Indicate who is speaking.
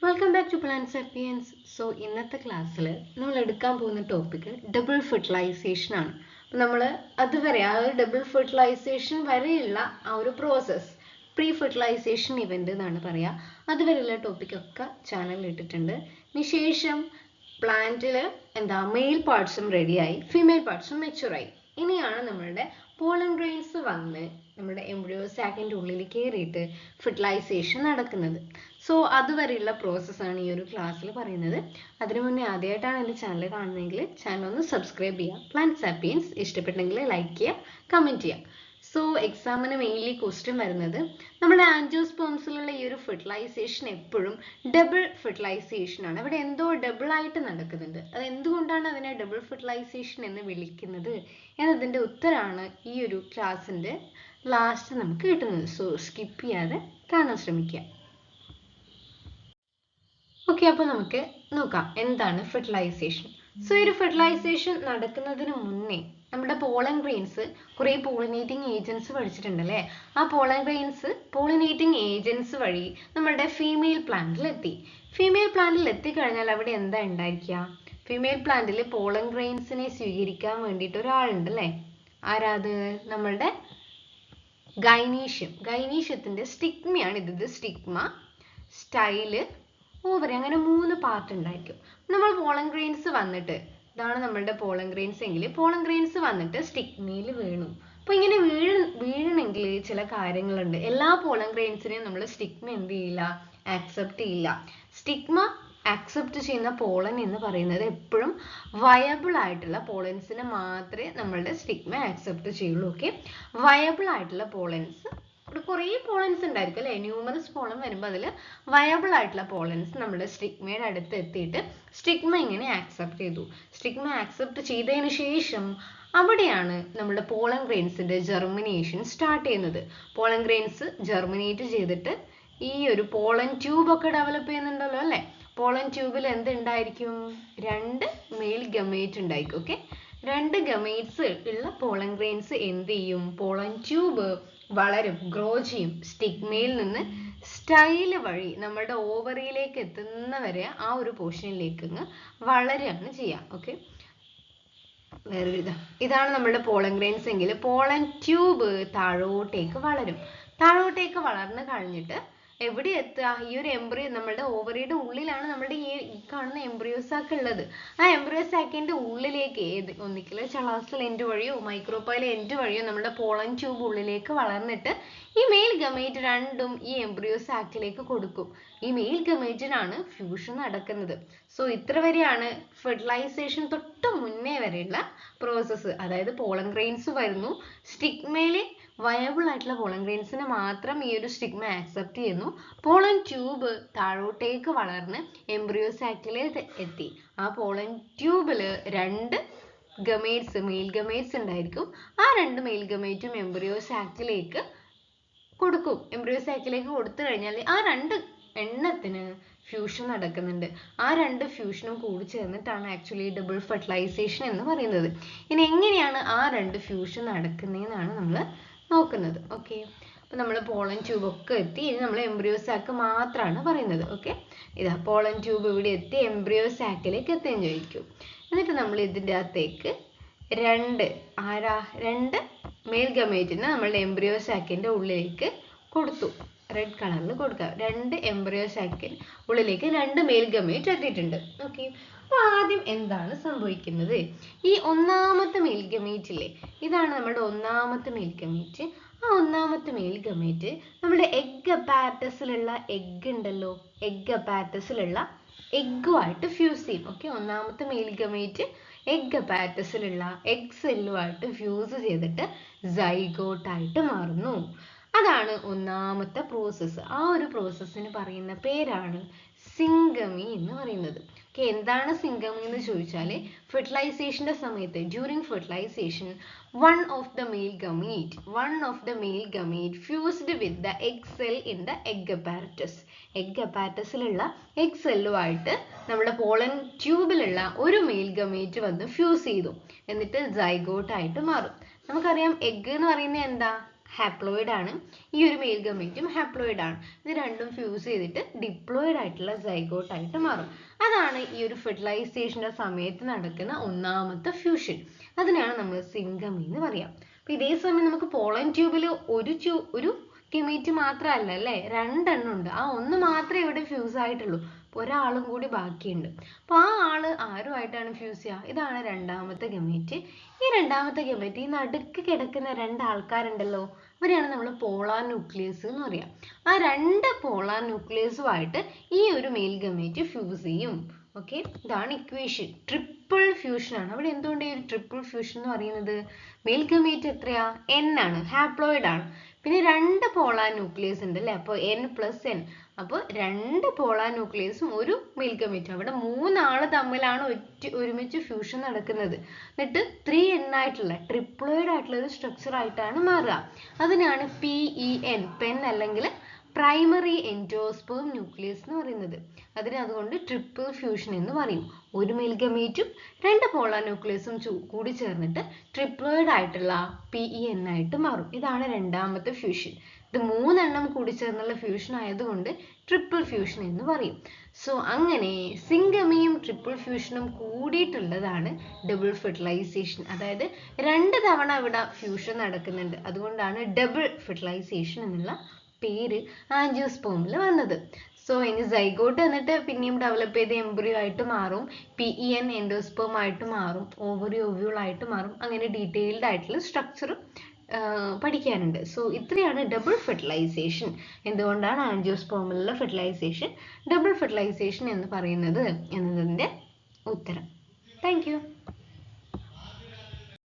Speaker 1: Welcome back to Plant Sapiens. So ഇന്നത്തെ ക്ലാസ്സിൽ നമ്മൾ എടുക്കാൻ പോകുന്ന ടോപ്പിക് ഡബിൾ ഫെർട്ടിലൈസേഷൻ ആണ്. നമ്മൾ അതുവരെ ആ ഒരു ഡബിൾ ഫെർട്ടിലൈസേഷൻ വരെയുള്ള ആ ഒരു പ്രോസസ്സ് പ്രീ ഫെർട്ടിലൈസേഷൻ ഇവന്റ് എന്നാണ് പറയുക. അതുവരെയുള്ള ടോപ്പിക്കൊക്കെ ചാനലിൽ ഇട്ടിട്ടുണ്ട്. അതിനുശേഷം പ്ലാന്റിൽ മെയിൽ പാർട്സും റെഡിയായി, ഫീമെയിൽ പാർട്സും മെച്ചുറായി. ഇനിയാണ് നമ്മളുടെ പോളൻ ഗ്രെയിൻസ് വന്ന് നമ്മുടെ എംബ്രിയോ സാക്കിൻ്റെ ഉള്ളിൽ കയറിയിട്ട് ഫെർട്ടിലൈസേഷൻ നടക്കുന്നത്. സോ അതുവരെയുള്ള പ്രോസസ്സാണ് ഈ ഒരു ക്ലാസ്സിൽ പറയുന്നത്. അതിനു മുന്നേ ആദ്യമായിട്ടാണ് എൻ്റെ ചാനൽ കാണുന്നതെങ്കിൽ ചാനൽ ഒന്ന് സബ്സ്ക്രൈബ് ചെയ്യുക. പ്ലാന്റ് സാപ്പിയൻസ് ഇഷ്ടപ്പെട്ടെങ്കിൽ ലൈക്ക് ചെയ്യുക, കമൻറ്റ് ചെയ്യുക. സോ എക്സാമിന് മെയിൻലി ക്വസ്റ്റ്യൻ വരുന്നത് നമ്മുടെ ആൻജിയോസ്പേംസിലുള്ള ഈ ഒരു ഫെർട്ടിലൈസേഷൻ എപ്പോഴും ഡബിൾ ഫെർട്ടിലൈസേഷൻ ആണ്. അവിടെ എന്തോ ഡബിൾ ആയിട്ട് നടക്കുന്നുണ്ട്. അത് എന്തുകൊണ്ടാണ് അതിനെ ഡബിൾ ഫെർട്ടിലൈസേഷൻ എന്ന് വിളിക്കുന്നത് എന്നതിൻ്റെ ഉത്തരമാണ് ഈ ഒരു ക്ലാസ്സിൻ്റെ ലാസ്റ്റ് നമുക്ക് കിട്ടുന്നത്. സോ സ്കിപ്പ് ചെയ്യാതെ കാണാൻ ശ്രമിക്കുക. ഓക്കെ, അപ്പോൾ നമുക്ക് നോക്കാം എന്താണ് ഫെർട്ടിലൈസേഷൻ. സോ ഈ ഒരു ഫെർട്ടിലൈസേഷൻ നടക്കുന്നതിന് മുന്നേ നമ്മുടെ പോളൻ ഗ്രെയിൻസ് കുറേ പോളിനേറ്റിംഗ് ഏജൻസ് പഠിച്ചിട്ടുണ്ടല്ലേ. ആ പോളൻ ഗ്രെയിൻസ് പോളിനേറ്റിംഗ് ഏജൻസ് വഴി നമ്മുടെ ഫീമെയിൽ പ്ലാന്റിൽ എത്തി. ഫീമെയിൽ പ്ലാന്റിൽ എത്തിക്കഴിഞ്ഞാൽ അവിടെ എന്താ ഉണ്ടായിരിക്കുക? ഫീമെയിൽ പ്ലാന്റിൽ പോളൻ ഗ്രെയിൻസിനെ സ്വീകരിക്കാൻ വേണ്ടിയിട്ട് ഒരാളുണ്ട് അല്ലേ. ആരാത്? നമ്മളുടെ ഗൈനീഷ്യത്തിൻ്റെ സ്റ്റിഗ്മയാണ് ഇത്. സ്റ്റിഗ്മ, സ്റ്റൈല്, ഓവറി, അങ്ങനെ 3 പാർട്ട് ഉണ്ടായിരിക്കും. നമ്മൾ പോളൻ ഗ്രെയിൻസ് വന്നിട്ട്, ഇതാണ് നമ്മളുടെ പോളൻ ഗ്രെയിൻസ് എങ്കിൽ പോളൻ ഗ്രെയിൻസ് വന്നിട്ട് സ്റ്റിഗ്മയിൽ വീണു. അപ്പോൾ ഇങ്ങനെ വീഴണമെങ്കിൽ ചില കാര്യങ്ങളുണ്ട്. എല്ലാ പോളൻ ഗ്രെയിൻസിനെയും നമ്മൾ സ്റ്റിഗ്മ എന്ത് ചെയ്യില്ല, ആക്സെപ്റ്റ് ചെയ്യില്ല. സ്റ്റിഗ്മ ആക്സെപ്റ്റ് ചെയ്യുന്ന പോളൻ എന്ന് പറയുന്നത് എപ്പോഴും വയബിൾ ആയിട്ടുള്ള പോളൻസിനെ മാത്രമേ നമ്മളുടെ സ്റ്റിഗ്മ ആക്സെപ്റ്റ് ചെയ്യുള്ളൂ. ഓക്കെ, വയബിൾ ആയിട്ടുള്ള പോളൻസ്, ഇവിടെ കുറേ പോളൻസ് ഉണ്ടായിരിക്കും അല്ലേ. ന്യൂമറസ് പോളൻ വരുമ്പോൾ അതിൽ വയബിൾ ആയിട്ടുള്ള പോളൻസ് നമ്മുടെ സ്റ്റിഗ്മയുടെ അടുത്ത് എത്തിയിട്ട് സ്റ്റിഗ്മ ഇങ്ങനെ ആക്സെപ്റ്റ് ചെയ്തു. സ്റ്റിഗ്മ ആക്സെപ്റ്റ് ചെയ്തതിന് ശേഷം അവിടെയാണ് നമ്മുടെ പോളൻ ഗ്രെയിൻസിന്റെ ജെർമിനേഷൻ സ്റ്റാർട്ട് ചെയ്യുന്നത്. പോളൻ ഗ്രെയിൻസ് ജെർമിനേറ്റ് ചെയ്തിട്ട് ഈ ഒരു പോളൻ ട്യൂബ് ഒക്കെ ഡെവലപ്പ് ചെയ്യുന്നുണ്ടല്ലോ അല്ലേ. പോളൻ ട്യൂബിൽ എന്തുണ്ടായിരിക്കും? 2 മെയിൽ ഗമേറ്റ് ഉണ്ടായിരിക്കും. ഓക്കെ, 2 ഗമേറ്റ്സ് ഉള്ള പോളൻ ഗ്രെയിൻസ് എന്ത് ചെയ്യും? പോളൻ ട്യൂബ് വളരും, ഗ്രോ ചെയ്യും. സ്റ്റിഗ്മയിൽ നിന്ന് സ്റ്റൈല് വഴി നമ്മുടെ ഓവറിയിലേക്ക് എത്തുന്നവരെ ആ ഒരു പോർഷനിലേക്ക് വളരുകയാണ് ചെയ്യുക. ഓക്കെ, വേറൊരു ഇതാണ് നമ്മുടെ പോളൻ ഗ്രെയിൻസ് എങ്കിൽ പോളൻ ട്യൂബ് താഴോട്ടേക്ക് വളരും. താഴോട്ടേക്ക് വളർന്നു കഴിഞ്ഞിട്ട് എവിടെ എത്തുക? ഈ ഒരു എംബ്രിയോ നമ്മുടെ ഓവറിയുടെ ഉള്ളിലാണ് നമ്മുടെ ഈ കാണുന്ന എംബ്രിയോ സാക്ക് ഉള്ളത്. ആ എംബ്രിയോ സാക്കിന്റെ ഉള്ളിലേക്ക് ഒന്നിക്കൽ ചളാസൽ എൻഡ് വഴിയോ മൈക്രോപൈൽ എൻഡ് വഴിയോ നമ്മുടെ പോളൻ ട്യൂബ് ഉള്ളിലേക്ക് വളർന്നിട്ട് ഈ മെയിൽ ഗമേറ്റ് രണ്ടും ഈ എംബ്രിയോ സാക്കിലേക്ക് കൊടുക്കും. ഈ മെയിൽ ഗമേറ്റിനാണ് ഫ്യൂഷൻ നടക്കുന്നത്. സോ ഇത്ര വരെയാണ് ഫെർട്ടിലൈസേഷൻ തൊട്ട് മുന്നേ വരെയുള്ള പ്രോസസ്സ്. അതായത് പോളൻ ഗ്രെയിൻസ് വരുന്നു, സ്റ്റിഗ്മയിലെ വയബിൾ ആയിട്ടുള്ള പോളൻ ഗ്രെയിൻസിനെ മാത്രം ഈ ഒരു സ്റ്റിഗ്മ ആക്സെപ്റ്റ് ചെയ്യുന്നു. പോളൻ ട്യൂബ് താഴോട്ടേക്ക് വളർന്ന് എംബ്രിയോ സാക്കിലേക്ക് എത്തി. ആ പോളൻ ട്യൂബിൽ 2 ഗമേറ്റ്സ്, മെയിൽ ഗമേറ്റ്സ് ഉണ്ടായിരിക്കും. ആ 2 മെയിൽ ഗമേറ്റും എംബ്രിയോ സാക്കിലേക്ക് കൊടുക്കും. എംബ്രിയോ സാക്കിലേക്ക് കൊടുത്തു കഴിഞ്ഞാൽ ആ 2 എണ്ണത്തിന് ഫ്യൂഷൻ നടക്കുന്നുണ്ട്. ആ 2 ഫ്യൂഷനും കൂടി ചേർന്നിട്ടാണ് ആക്ച്വലി ഡബിൾ ഫെർട്ടിലൈസേഷൻ എന്ന് പറയുന്നത്. ഇനി എങ്ങനെയാണ് ആ 2 ഫ്യൂഷൻ നടക്കുന്നതെന്നാണ് നമ്മൾ നോക്കുന്നത്. ഓക്കെ, അപ്പോൾ നമ്മൾ പോളൻ ട്യൂബ് ഒക്കെ എത്തി. ഇനി നമ്മൾ എംബ്രിയോ സാക്ക് മാത്രമാണ് പറയുന്നത്. ഓക്കെ, ഇതാ പോളൻ ട്യൂബ് ഇവിടെ എത്തി, എംബ്രിയോ സാക്കിലേക്ക് എത്തുകയും ചോദിക്കും. എന്നിട്ട് നമ്മൾ ഇതിൻ്റെ അകത്തേക്ക് 2 മെയിൽ ഗമേറ്റിനെ നമ്മളുടെ എംബ്രിയോ സാക്കിൻ്റെ ഉള്ളിലേക്ക് കൊടുത്തു. റെഡ് കളറിൽ കൊടുക്കുക. 2 എംബ്രിയോ സാക്കിന് ഉള്ളിലേക്ക് 2 മെയിൽ ഗമേറ്റ് എത്തിയിട്ടുണ്ട്. ഓക്കെ, അപ്പോൾ ആദ്യം എന്താണ് സംഭവിക്കുന്നത്? ഈ ഒന്നാമത്തെ മെയിൽ ഗമേറ്റ് ഇല്ലേ, ഇതാണ് നമ്മുടെ ഒന്നാമത്തെ മെയിൽ ഗമേറ്റ്. ആ ഒന്നാമത്തെ മെയിൽ ഗമേറ്റ് നമ്മുടെ എഗ് അപ്പാരറ്റസിലുള്ള എഗ് ഉണ്ടല്ലോ, എഗ് അപ്പാരറ്റസിലുള്ള എഗ്ഗുമായിട്ട് ഫ്യൂസ് ചെയ്യും. ഓക്കെ, ഒന്നാമത്തെ മെയിൽ ഗമേറ്റ് എഗ് അപ്പാരറ്റസിലുള്ള എഗ് സെല്ലുമായിട്ട് ഫ്യൂസ് ചെയ്തിട്ട് സൈഗോട്ടായിട്ട് മാറുന്നു. അതാണ് ഒന്നാമത്തെ പ്രോസസ്സ്. ആ ഒരു പ്രോസസ്സിന് പറയുന്ന പേരാണ് സിംഗമി എന്ന് പറയുന്നത്. ഓക്കെ, എന്താണ് സിംഗമി എന്ന് ചോദിച്ചാൽ ഫെർട്ടിലൈസേഷൻ്റെ സമയത്ത് during fertilisation one of the male gamete fused with the egg cell in the egg apparatus. Egg അപ്പാരറ്റസിലുള്ള എഗ് സെല്ലുമായിട്ട് നമ്മുടെ പോളൻ ട്യൂബിലുള്ള ഒരു മെയിൽ ഗമേറ്റ് വന്ന് ഫ്യൂസ് ചെയ്തു. എന്നിട്ട് സൈഗോട്ടായിട്ട് മാറും. നമുക്കറിയാം എഗ് എന്ന് പറയുന്നത് എന്താ? ഹാപ്ലോയിഡ് ആണ്, ഈ ഒരു മെയിൽ ഗമേറ്റും ഹാപ്ലോയിഡ് ആണ്. ഇത് രണ്ടും ഫ്യൂസ് ചെയ്തിട്ട് ഡിപ്ലോയിഡ് ആയിട്ടുള്ള സൈഗോട്ട് ആയിട്ട് മാറും. അതാണ് ഈ ഒരു ഫെർട്ടിലൈസേഷന്റെ സമയത്ത് നടക്കുന്ന ഒന്നാമത്തെ ഫ്യൂഷൻ. അതിനെയാണ് നമ്മൾ സിംഗമി എന്ന് പറയാം. അപ്പൊ ഇതേ സമയം നമുക്ക് പോളൻ ട്യൂബിൽ ഒരു ഗമേറ്റ് മാത്രമല്ല അല്ലേ, രണ്ടെണ്ണം ഉണ്ട്. ആ ഒന്ന് മാത്രമേ ഇവിടെ ഫ്യൂസ് ആയിട്ടുള്ളൂ. ഒരാളും കൂടി ബാക്കിയുണ്ട്. അപ്പൊ ആ ആള് ആരുമായിട്ടാണ് ഫ്യൂസ് ചെയ്യുക? ഇതാണ് രണ്ടാമത്തെ ഗമേറ്റ്. ഈ രണ്ടാമത്തെ ഗമേറ്റ്, ഈ നടുക്ക് കിടക്കുന്ന രണ്ട് ആൾക്കാരുണ്ടല്ലോ, അവരെയാണ് നമ്മൾ പോളാർ ന്യൂക്ലിയസ് എന്ന് പറയാം. ആ രണ്ട് പോളാർ ന്യൂക്ലിയസുമായിട്ട് ഈ ഒരു മെയിൽ ഗമേറ്റ് ഫ്യൂസ് ചെയ്യും. ഓക്കെ, ഇതാണ് ഇക്വേഷൻ. ട്രിപ്പിൾ ഫ്യൂഷൻ ആണ്. അവിടെ എന്തുകൊണ്ട് ഈ ഒരു ട്രിപ്പിൾ ഫ്യൂഷൻ എന്ന് പറയുന്നത്? മെയിൽ ഗമേറ്റ് എത്രയാ? N ആണ്, ഹാപ്ലോയിഡ് ആണ്. പിന്നെ രണ്ട് പോളാർ ന്യൂക്ലിയസ് ഉണ്ട് അല്ലേ, അപ്പോൾ N+N. അപ്പോൾ രണ്ട് പോളാർ ന്യൂക്ലിയസും ഒരു മെയിൽ ഗമേറ്റും, അവിടെ മൂന്നാള് തമ്മിലാണ് ഒരുമിച്ച് ഫ്യൂഷൻ നടക്കുന്നത്. എന്നിട്ട് 3N ആയിട്ടുള്ള ട്രിപ്ലോയിഡ് ആയിട്ടുള്ള ഒരു സ്ട്രക്ചർ ആയിട്ടാണ് മാറുക. അതിനാണ് PEN, പെൻ അല്ലെങ്കിൽ പ്രൈമറി എൻഡോസ്പേം ന്യൂക്ലിയസ് എന്ന് പറയുന്നത്. അതുകൊണ്ട് ട്രിപ്പിൾ ഫ്യൂഷൻ എന്ന് പറയും. ഒരു മെയിൽ ഗമേറ്റും രണ്ട് പോളാർ ന്യൂക്ലിയസും കൂടി ചേർന്നിട്ട് ട്രിപ്ലോയിഡ് ആയിട്ടുള്ള PEN ആയിട്ട് മാറും. ഇതാണ് രണ്ടാമത്തെ ഫ്യൂഷൻ. ഇത് മൂന്നെണ്ണം കൂടി ചേർന്നുള്ള ഫ്യൂഷൻ ആയതുകൊണ്ട് ട്രിപ്പിൾ ഫ്യൂഷൻ എന്ന് പറയും. സോ അങ്ങനെ സിംഗമിയും ട്രിപ്പിൾ ഫ്യൂഷനും കൂടിയിട്ടുള്ളതാണ് ഡബിൾ ഫെർട്ടിലൈസേഷൻ. അതായത് രണ്ട് തവണ ഇവിടെ ഫ്യൂഷൻ നടക്കുന്നുണ്ട്. അതുകൊണ്ടാണ് ഡബിൾ ഫെർട്ടിലൈസേഷൻ എന്നുള്ള പേര് ആൻജിയോസ്പേമിൽ വന്നത്. സോ ഇനി സൈഗോട്ട് എന്നിട്ട് പിന്നെയും ഡെവലപ്പ് ചെയ്ത് എംബ്രിയോ ആയിട്ട് മാറും, PEN എൻഡോസ്പേം ആയിട്ട് മാറും, ഓവറി ഓവ്യൂൾ ആയിട്ട് മാറും. അങ്ങനെ ഡീറ്റെയിൽഡ് ആയിട്ടുള്ള സ്ട്രക്ചർ പഠിക്കാനുണ്ട്. സോ ഇത്രയാണ് ഡബിൾ ഫെർട്ടിലൈസേഷൻ. എന്തുകൊണ്ടാണ് ആൻജിയോസ്പേമിലുള്ള ഫെർട്ടിലൈസേഷൻ ഡബിൾ ഫെർട്ടിലൈസേഷൻ എന്ന് പറയുന്നത് എന്നതിൻ്റെ ഉത്തരം. Thank you.